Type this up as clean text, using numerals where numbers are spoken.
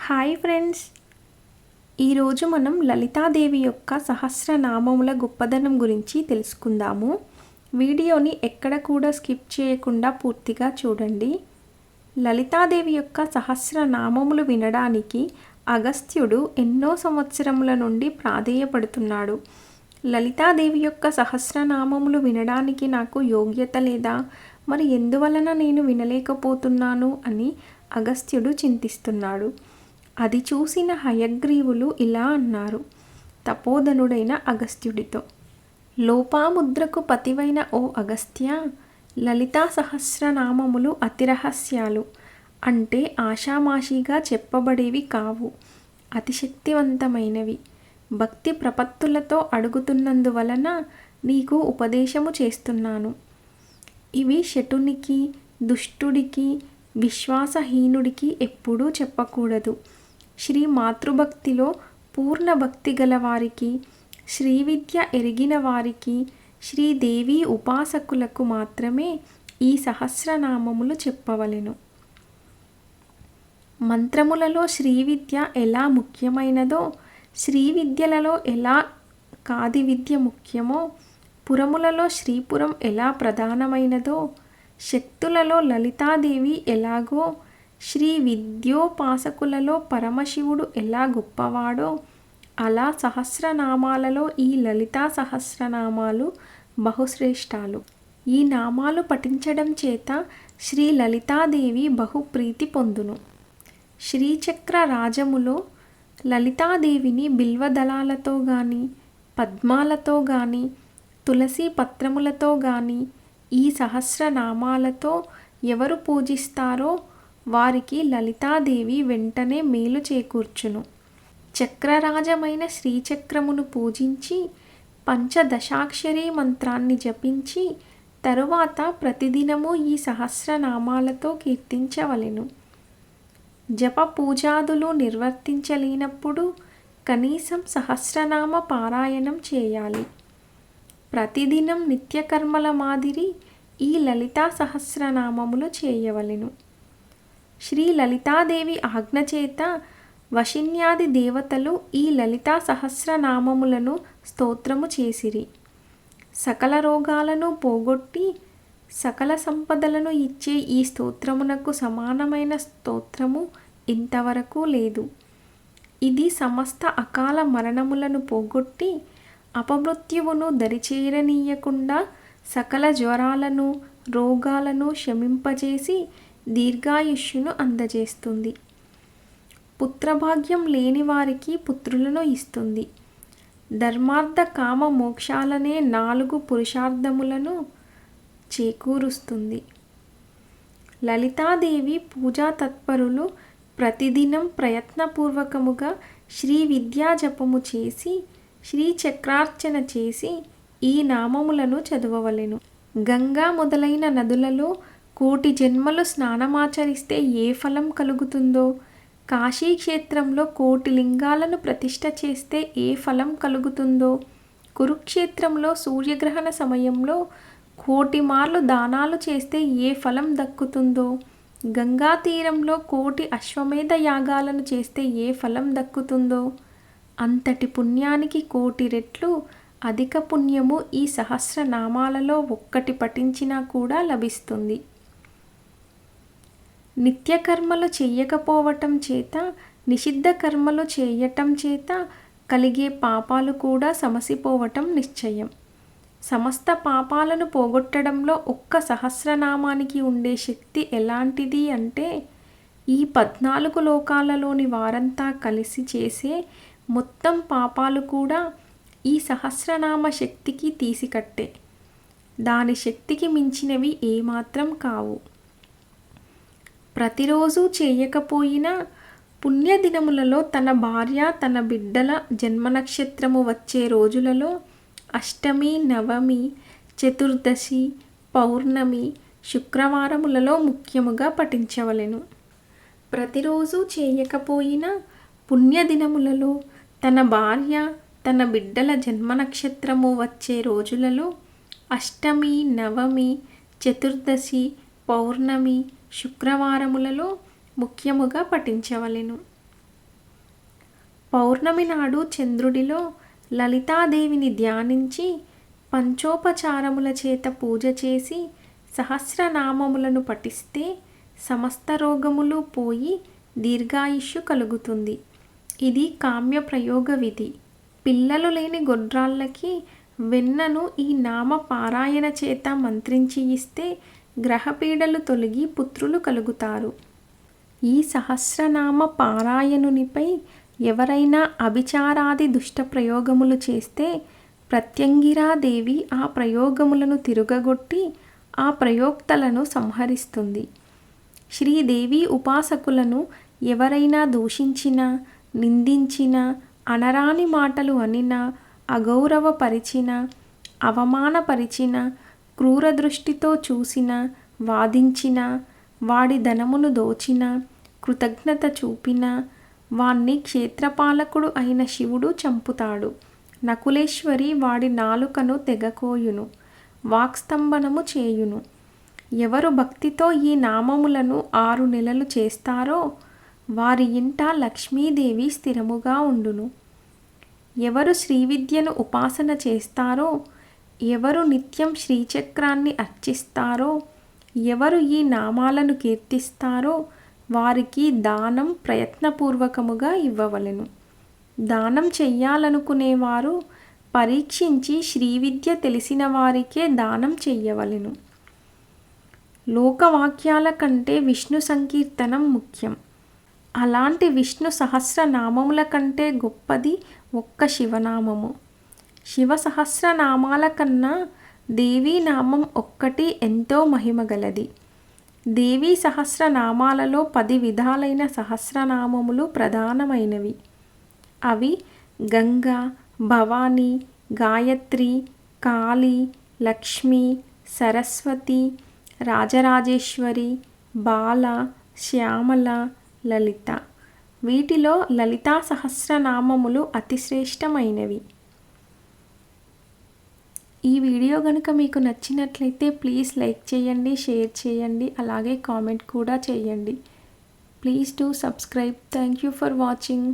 Hi friends, ఈరోజు మనం లలితాదేవి యొక్క సహస్రనామముల గొప్పదనం గురించి తెలుసుకుందాము. వీడియోని ఎక్కడ కూడా స్కిప్ చేయకుండా పూర్తిగా చూడండి. లలితాదేవి యొక్క సహస్రనామములు వినడానికి అగస్త్యుడు ఎన్నో సంవత్సరముల నుండి ప్రాధేయపడుతున్నాడు. లలితాదేవి యొక్క సహస్రనామములు వినడానికి నాకు యోగ్యత లేదా, మరి ఎందువలన నేను వినలేకపోతున్నాను అని అగస్త్యుడు చింతిస్తున్నాడు. అది చూసిన హయగ్రీవులు ఇలా అన్నారు తపోధనుడైన అగస్త్యుడితో, లోపాముద్రకు పతివైన ఓ అగస్త్య, లలితా సహస్రనామములు అతిరహస్యాలు, అంటే ఆషామాషిగా చెప్పబడేవి కావు, అతిశక్తివంతమైనవి. భక్తి ప్రపత్తులతో అడుగుతున్నందువలన నీకు ఉపదేశము చేస్తున్నాను. ఇవి శటునికి, దుష్టుడికి, విశ్వాసహీనుడికి ఎప్పుడూ చెప్పకూడదు. శ్రీ మాతృభక్తిలో పూర్ణ భక్తి గల వారికి, శ్రీవిద్య ఎరిగిన వారికి, శ్రీదేవి ఉపాసకులకు మాత్రమే ఈ సహస్రనామములు చెప్పవలెను. మంత్రములలో శ్రీవిద్య ఎలా ముఖ్యమైనదో, శ్రీవిద్యలలో ఎలా కాది విద్య ముఖ్యమో, పురములలో శ్రీపురం ఎలా ప్రధానమైనదో, శక్తులలో లలితాదేవి ఎలాగో, శ్రీ విద్యోపాసకులలో పరమశివుడు ఎలా గొప్పవాడో, అలా సహస్రనామాలలో ఈ లలితా సహస్రనామాలు బహుశ్రేష్టాలు. ఈ నామాలు పఠించడం చేత శ్రీ లలితాదేవి బహుప్రీతి పొందును. శ్రీచక్ర రాజములో లలితాదేవిని బిల్వదళాలతో గాని, పద్మాలతో గాని, తులసి పత్రములతో గాని, ఈ సహస్రనామాలతో ఎవరు పూజిస్తారో వారికి లలితాదేవి వెంటనే మేలు చేకూర్చును. చక్రరాజమైన శ్రీచక్రమును పూజించి పంచదశాక్షరీ మంత్రాన్ని జపించి తరువాత ప్రతిదినము ఈ సహస్రనామాలతో కీర్తించవలెను. జప పూజాదులు నిర్వర్తించలేనప్పుడు కనీసం సహస్రనామ పారాయణం చేయాలి. ప్రతిదినం నిత్యకర్మల మాదిరి ఈ లలితా సహస్రనామములు చేయవలెను. శ్రీ లలితాదేవి ఆజ్ఞచేత వశిన్యాది దేవతలు ఈ లలితా సహస్రనామములను స్తోత్రము చేసిరి. సకల రోగాలను పోగొట్టి సకల సంపదలను ఇచ్చే ఈ స్తోత్రమునకు సమానమైన స్తోత్రము ఇంతవరకు లేదు. ఇది సమస్త అకాల మరణములను పోగొట్టి అపమృత్యువును దరిచేరనీయకుండా సకల జ్వరాలను, రోగాలను శమింపజేసి దీర్ఘాయుష్యును అందజేస్తుంది. పుత్రభాగ్యం లేని వారికి పుత్రులను ఇస్తుంది. ధర్మార్థ కామ మోక్షాలనే 4 పురుషార్థములను చేకూరుస్తుంది. లలితాదేవి పూజా తత్పరులు ప్రతిదినం ప్రయత్నపూర్వకముగా శ్రీ విద్యా జపము చేసి, శ్రీచక్రార్చన చేసి ఈ నామములను చదవవలెను. గంగా మొదలైన నదులలో 1,000,000 జన్మలు స్నానమాచరిస్తే ఏ ఫలం కలుగుతుందో, కాశీక్షేత్రంలో 1,000,000 లింగాలను ప్రతిష్ఠ చేస్తే ఏ ఫలం కలుగుతుందో, కురుక్షేత్రంలో సూర్యగ్రహణ సమయంలో 1,000,000 మార్లు దానాలు చేస్తే ఏ ఫలం దక్కుతుందో, గంగా తీరంలో 1,000,000 అశ్వమేధ యాగాలను చేస్తే ఏ ఫలం దక్కుతుందో, అంతటి పుణ్యానికి 1,000,000 రెట్లు అధిక పుణ్యము ఈ సహస్రనామాలలో ఒక్కటి పఠించినా కూడా లభిస్తుంది. నిత్యకర్మలు చెయ్యకపోవటం చేత, నిషిద్ధ కర్మలు చేయటం చేత కలిగే పాపాలు కూడా సమసిపోవటం నిశ్చయం. సమస్త పాపాలను పోగొట్టడంలో ఒక్క సహస్రనామానికి ఉండే శక్తి ఎలాంటిది అంటే, ఈ 14 లోకాలలోని వారంతా కలిసి చేసే మొత్తం పాపాలు కూడా ఈ సహస్రనామ శక్తికి తీసికట్టే. దాని శక్తికి మించినవి ఏమాత్రం కావు. ప్రతిరోజు చేయకపోయినా పుణ్యదినములలో తన భార్య, తన బిడ్డల జన్మనక్షత్రము వచ్చే రోజులలో అష్టమి, నవమి, చతుర్దశి, పౌర్ణమి, శుక్రవారములలో ముఖ్యముగా పఠించవలెను. ప్రతిరోజు చేయకపోయినా పుణ్యదినములలో తన భార్య, తన బిడ్డల జన్మనక్షత్రము వచ్చే రోజులలో అష్టమి, నవమి, చతుర్దశి, పౌర్ణమి, శుక్రవారములలో ముఖ్యముగా పఠించవలెను. పౌర్ణమి నాడు చంద్రుడిలో లలితాదేవిని ధ్యానించి పంచోపచారముల చేత పూజ చేసి సహస్రనామములను పఠిస్తే సమస్త రోగములు పోయి దీర్ఘాయుష్యు కలుగుతుంది. ఇది కామ్య ప్రయోగ విధి. పిల్లలు లేని గొడ్రాళ్ళకి వెన్నను ఈ నామ పారాయణ చేత మంత్రించి ఇస్తే గ్రహపీడలు తొలగి పుత్రులు కలుగుతారు. ఈ సహస్రనామ పారాయణునిపై ఎవరైనా అభిచారాది దుష్ట ప్రయోగములు చేస్తే ప్రత్యంగిరాదేవి ఆ ప్రయోగములను తిరుగగొట్టి ఆ ప్రయోక్తలను సంహరిస్తుంది. శ్రీదేవి ఉపాసకులను ఎవరైనా దూషించినా, నిందించినా, అనరాని మాటలు అనినా, అగౌరవపరిచినా, అవమానపరిచినా, క్రూర దృష్టితో చూసినా, వాదించినా, వాడి ధనమును దోచినా, కృతజ్ఞత చూపినా వాణ్ణి క్షేత్రపాలకుడు అయిన శివుడు చంపుతాడు. నకులేశ్వరి వాడి నాలుకను తెగకోయును, వాక్స్తంభనము చేయును. ఎవరు భక్తితో ఈ నామములను 6 నెలలు చేస్తారో వారి ఇంట లక్ష్మీదేవి స్థిరముగా ఉండును. ఎవరు శ్రీవిద్యను ఉపాసన చేస్తారో, ఎవరు నిత్యం శ్రీచక్రాన్ని అర్చిస్తారో, ఎవరు ఈ నామాలను కీర్తిస్తారో వారికి దానం ప్రయత్నపూర్వకముగా ఇవ్వవలెను. దానం చెయ్యాలనుకునేవారు పరీక్షించి శ్రీవిద్య తెలిసిన వారికే దానం చెయ్యవలెను. లోకవాక్యాల కంటే విష్ణు సంకీర్తనం ముఖ్యం. అలాంటి విష్ణు సహస్రనామముల కంటే గొప్పది ఒక్క శివనామము. శివ సహస్రనామాల కన్నా దేవీ నామం ఒక్కటి ఎంతో మహిమగలది. దేవీ సహస్రనామాలలో 10 విధాలైన సహస్రనామములు ప్రధానమైనవి. అవి గంగా, భవానీ, గాయత్రి, కాళీ, లక్ష్మి, సరస్వతి, రాజరాజేశ్వరి, బాల, శ్యామల, లలిత. వీటిలో లలితా సహస్రనామములు అతిశ్రేష్టమైనవి. ఈ వీడియో కనుక మీకు నచ్చినట్లయితే ప్లీజ్ లైక్ చేయండి, షేర్ చేయండి, అలాగే కామెంట్ కూడా చేయండి. Please do subscribe. Thank you for watching.